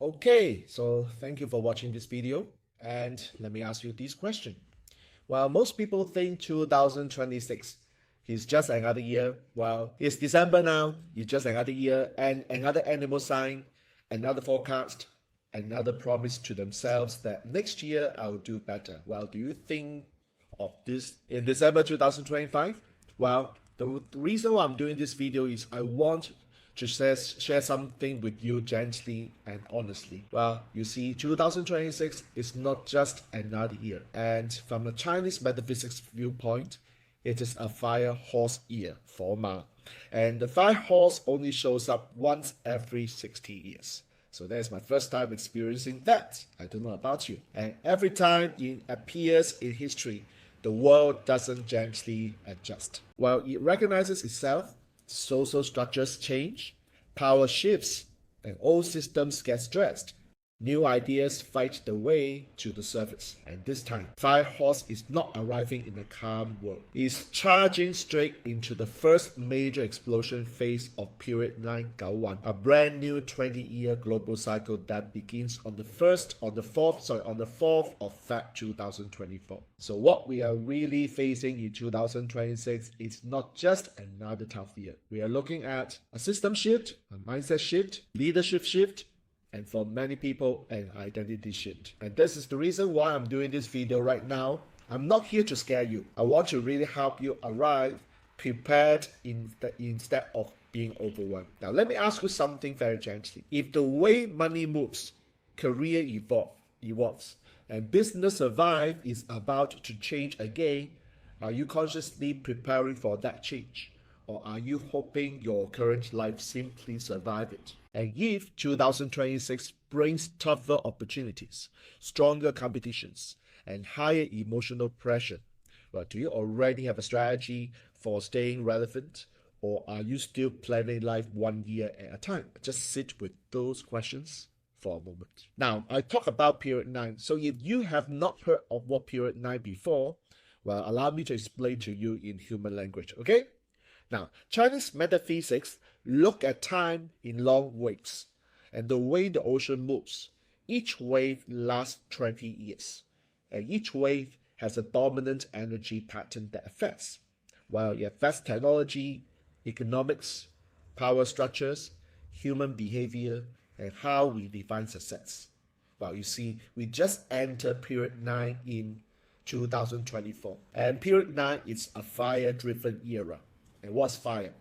Okay, so thank you for watching this video, and let me ask you this question. Well, most people think 2026 is just another year. Well, it's December now, it's just another year, and another animal sign, another forecast, another promise to themselves that next year I'll do better. Well, do you think of this in December 2025? Well, the reason why I'm doing this video is I want to share something with you gently and honestly. Well, you see, 2026 is not just another year, and from a Chinese metaphysics viewpoint, it is a fire horse year for Ma. And the fire horse only shows up once every 60 years. So that's my first time experiencing that. I don't know about you. And every time it appears in history, the world doesn't gently adjust. While it recognizes itself, social structures change, power shifts, and old systems get stressed. New ideas fight their way to the surface. And this time, Fire Horse is not arriving in a calm world. It's charging straight into the first major explosion phase of period 991, a brand new 20-year global cycle that begins on the 4th of Feb 2024. So what we are really facing in 2026 is not just another tough year. We are looking at a system shift, a mindset shift, leadership shift, and for many people, an identity shift. And this is the reason why I'm doing this video right now. I'm not here to scare you. I want to really help you arrive prepared instead of being overwhelmed. Now, let me ask you something very gently. If the way money moves, career evolves, and business survive is about to change again, are you consciously preparing for that change? Or are you hoping your current life simply survive it? And if 2026 brings tougher opportunities, stronger competitions, and higher emotional pressure, well, do you already have a strategy for staying relevant? Or are you still planning life 1 year at a time? Just sit with those questions for a moment. Now, I talk about period 9. So if you have not heard of what period 9 before, well, allow me to explain to you in human language, okay? Now, Chinese metaphysics look at time in long waves, and the way the ocean moves. Each wave lasts 20 years, and each wave has a dominant energy pattern that affects. While it affects technology, economics, power structures, human behavior, and how we define success. Well, you see, we just entered period 9 in 2024, and period 9 is a fire-driven era. And what's fire?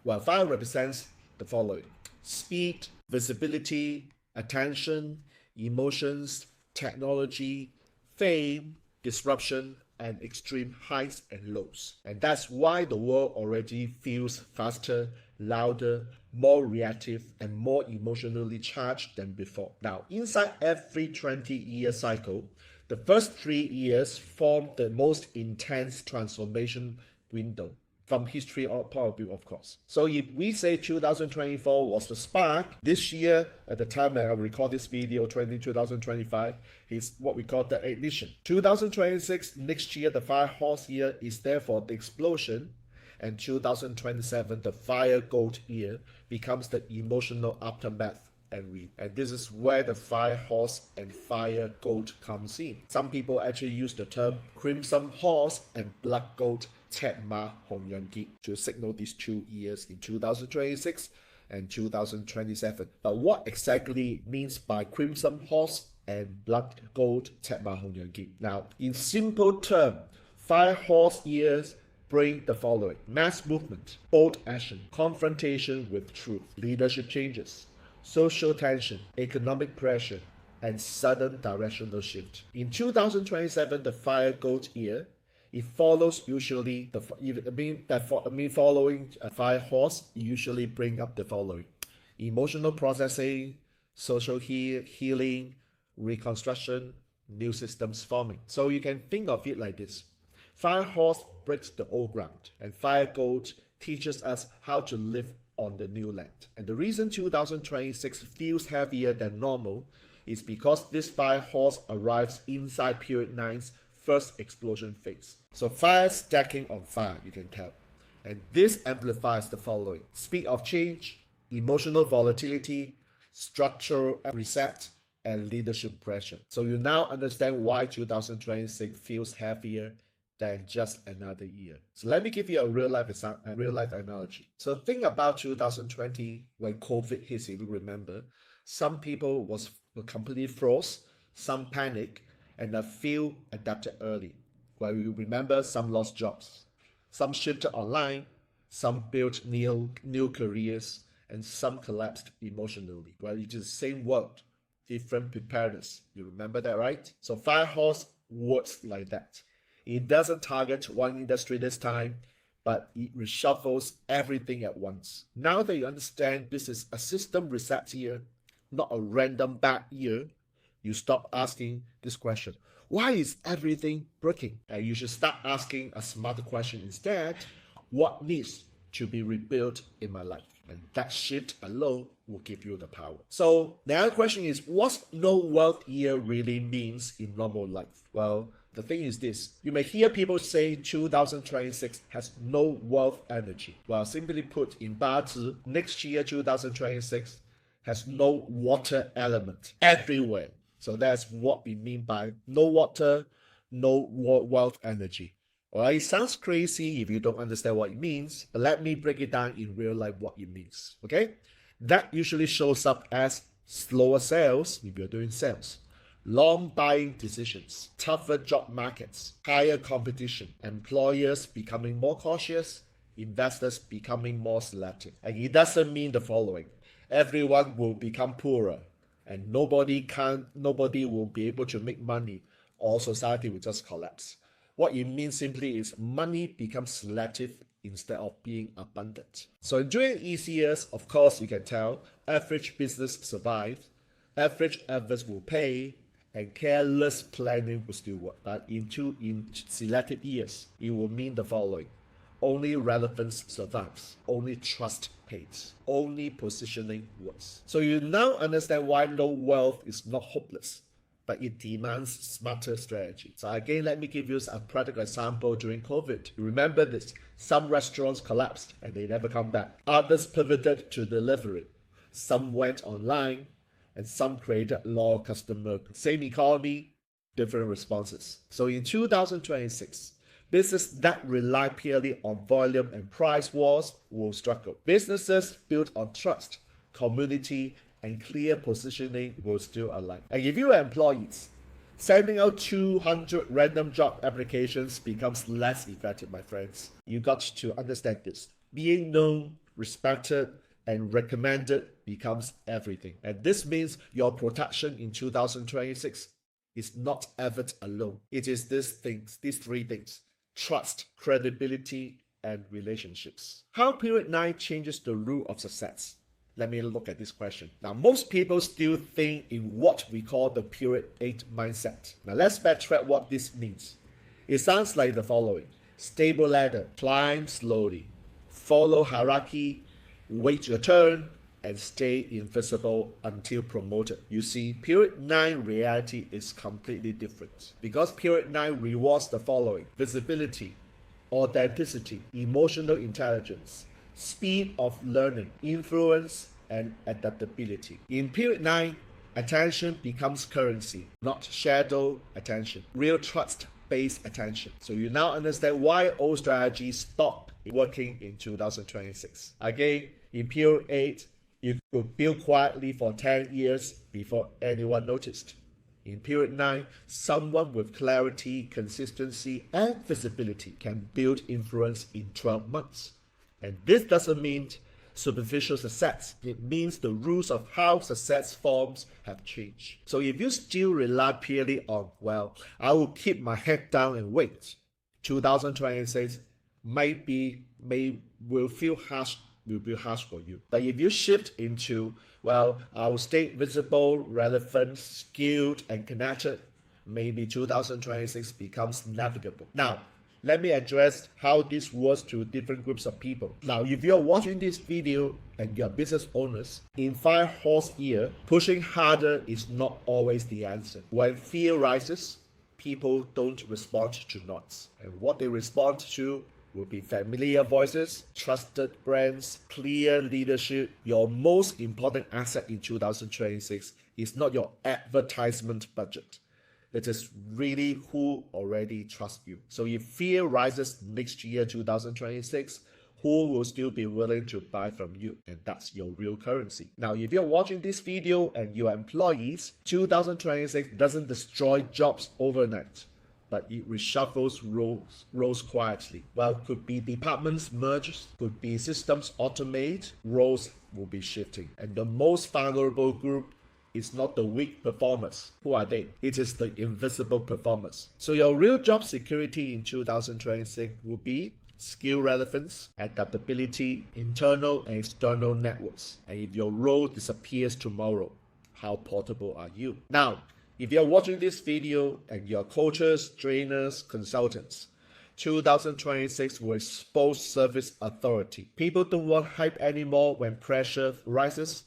Well, fire represents the following: speed, visibility, attention, emotions, technology, fame, disruption, and extreme highs and lows. And that's why the world already feels faster, louder, more reactive, and more emotionally charged than before. Now, inside every 20-year cycle, the first 3 years form the most intense transformation window from history or point of view, of course. So if we say 2024 was the spark, this year, at the time that I record this video, 2025, is what we call the ignition. 2026, next year, the fire horse year, is therefore the explosion, and 2027, the fire goat year, becomes the emotional aftermath. And this is where the fire horse and fire goat comes in. Some people actually use the term crimson horse and blood goat to signal these 2 years in 2026 and 2027. But what exactly means by crimson horse and blood goat? Now, in simple terms, fire horse years bring the following: mass movement, bold action, confrontation with truth, leadership changes, social tension, economic pressure, and sudden directional shift. In 2027, the fire goat year, it follows usually following a fire horse usually bring up the following: emotional processing, social healing, reconstruction, new systems forming. So you can think of it like this: fire horse breaks the old ground, and fire goat teaches us how to live on the new land. And the reason 2026 feels heavier than normal is because this fire horse arrives inside period 9's first explosion phase. So fire stacking on fire, you can tell. And this amplifies the following: speed of change, emotional volatility, structural reset, and leadership pressure. So you now understand why 2026 feels heavier than just another year. So let me give you a real life analogy. So think about 2020 when COVID hits. If you remember, some people were completely froze, some panic, and a few adapted early. Well, you remember some lost jobs, some shifted online, some built new careers, and some collapsed emotionally. Well, it's the same world, different preparedness. You remember that, right? So Firehorse works like that. It doesn't target one industry this time, but it reshuffles everything at once. Now that you understand this is a system reset year, not a random bad year, you stop asking this question: why is everything breaking? And you should start asking a smarter question instead: what needs to be rebuilt in my life? And that shift alone will give you the power. So the other question is, what no wealth year really means in normal life? Well, the thing is this: you may hear people say 2026 has no wealth energy. Well, simply put, in Bazi, next year 2026 has no water element everywhere. So that's what we mean by no water, no wealth energy. All right, it sounds crazy if you don't understand what it means, but let me break it down in real life what it means. Okay, that usually shows up as slower sales if you're doing sales, long buying decisions, tougher job markets, higher competition, employers becoming more cautious, investors becoming more selective. And it doesn't mean the following: everyone will become poorer, and nobody will be able to make money, or society will just collapse. What it means simply is money becomes selective instead of being abundant. So during easy years, of course, you can tell average business survives, average efforts will pay, and careless planning will still work. But in selective years, it will mean the following: only relevance survives, only trust pays, only positioning works. So you now understand why no wealth is not hopeless, but it demands smarter strategy. So again, let me give you a practical example during COVID. You remember this: some restaurants collapsed and they never come back. Others pivoted to delivery. Some went online, and some created loyal customer. Same economy, different responses. So in 2026, businesses that rely purely on volume and price wars will struggle. Businesses built on trust, community, and clear positioning will still align. And if you are employees, sending out 200 random job applications becomes less effective, my friends. You got to understand this. Being known, respected, and recommended becomes everything. And this means your protection in 2026 is not effort alone. It is these three things: trust, credibility, and relationships. How period 9 changes the rule of success? Let me look at this question. Now, most people still think in what we call the period 8 mindset. Now, let's backtrack what this means. It sounds like the following: stable ladder, climb slowly, follow hierarchy, wait your turn, and stay invisible until promoted. You see, period 9 reality is completely different, because period 9 rewards the following: visibility, authenticity, emotional intelligence, speed of learning, influence, and adaptability. In period 9, attention becomes currency, not shadow attention, real trust-based attention. So you now understand why old strategies stop working in 2026. Again, in period 8, you could build quietly for 10 years before anyone noticed. In period 9, someone with clarity, consistency, and visibility can build influence in 12 months. And this doesn't mean superficial success. It means the rules of how success forms have changed. So if you still rely purely on, well, I will keep my head down and wait, 2026 will be harsh for you. But if you shift into, well, I will stay visible, relevant, skilled, and connected, maybe 2026 becomes navigable. Now, let me address how this works to different groups of people. Now, if you're watching this video and you're business owners, in Firehorse year, pushing harder is not always the answer. When fear rises, people don't respond to nods. And what they respond to will be familiar voices, trusted brands, clear leadership. Your most important asset in 2026 is not your advertisement budget. It is really who already trusts you. So if fear rises next year, 2026, who will still be willing to buy from you? And that's your real currency. Now, if you're watching this video and you are employees, 2026 doesn't destroy jobs overnight, but it reshuffles roles quietly. Well, could be departments merged, could be systems automate, roles will be shifting. And the most vulnerable group is not the weak performers. Who are they? It is the invisible performers. So your real job security in 2026 will be skill relevance, adaptability, internal and external networks. And if your role disappears tomorrow, how portable are you? Now, if you're watching this video and you're coaches, trainers, consultants, 2026 will expose service authority. People don't want hype anymore when pressure rises.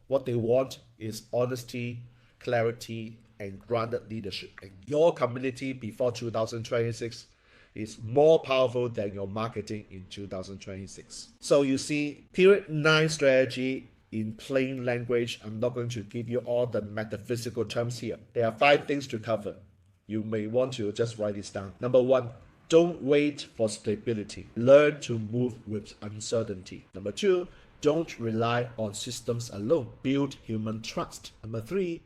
What they want is honesty, clarity, and grounded leadership. And your community before 2026 is more powerful than your marketing in 2026. So you see, period 9 strategy in plain language. I'm not going to give you all the metaphysical terms here. There are 5 things to cover. You may want to just write this down. Number 1, don't wait for stability. Learn to move with uncertainty. Number 2, don't rely on systems alone. Build human trust. Number 3,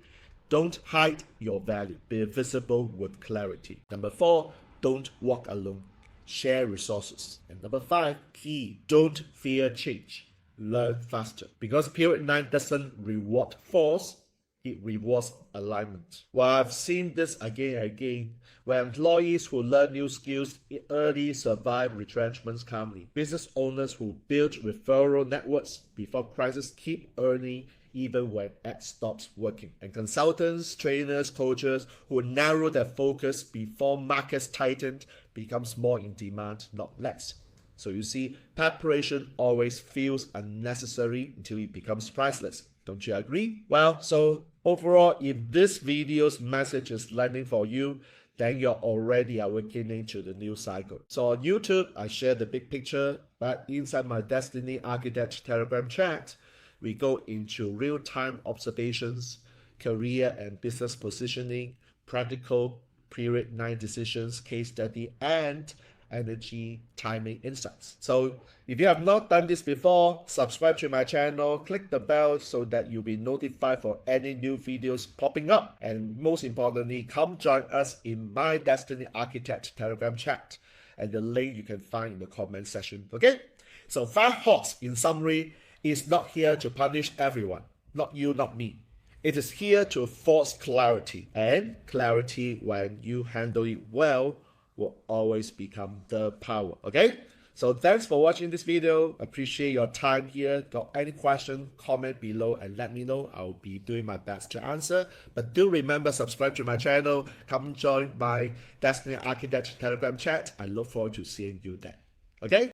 don't hide your value. Be visible with clarity. Number 4, don't walk alone. Share resources. And number 5, key, don't fear change. Learn faster. Because period 9 doesn't reward force, it rewards alignment. Well, I've seen this again and again, where employees who learn new skills early survive retrenchments calmly. Business owners who build referral networks before crisis keep earning even when ad stops working. And consultants, trainers, coaches who narrow their focus before markets tighten becomes more in demand, not less. So you see, preparation always feels unnecessary until it becomes priceless. Don't you agree? Well, so overall, if this video's message is landing for you, then you're already awakening to the new cycle. So on YouTube, I share the big picture, but inside my Destiny Architect Telegram chat, we go into real-time observations, career and business positioning, practical period 9 decisions, case study, and energy timing insights. So if you have not done this before, subscribe to my channel, click the bell so that you'll be notified for any new videos popping up. And most importantly, come join us in my Destiny Architect Telegram chat. And the link you can find in the comment section. Okay? So 5 Hawks, in summary, is not here to punish everyone. Not you, not me. It is here to force clarity. And clarity, when you handle it well, will always become the power. Okay? So thanks for watching this video. Appreciate your time here. Got any question, comment below and let me know. I'll be doing my best to answer. But do remember, subscribe to my channel. Come join my Destiny Architect Telegram chat. I look forward to seeing you there. Okay?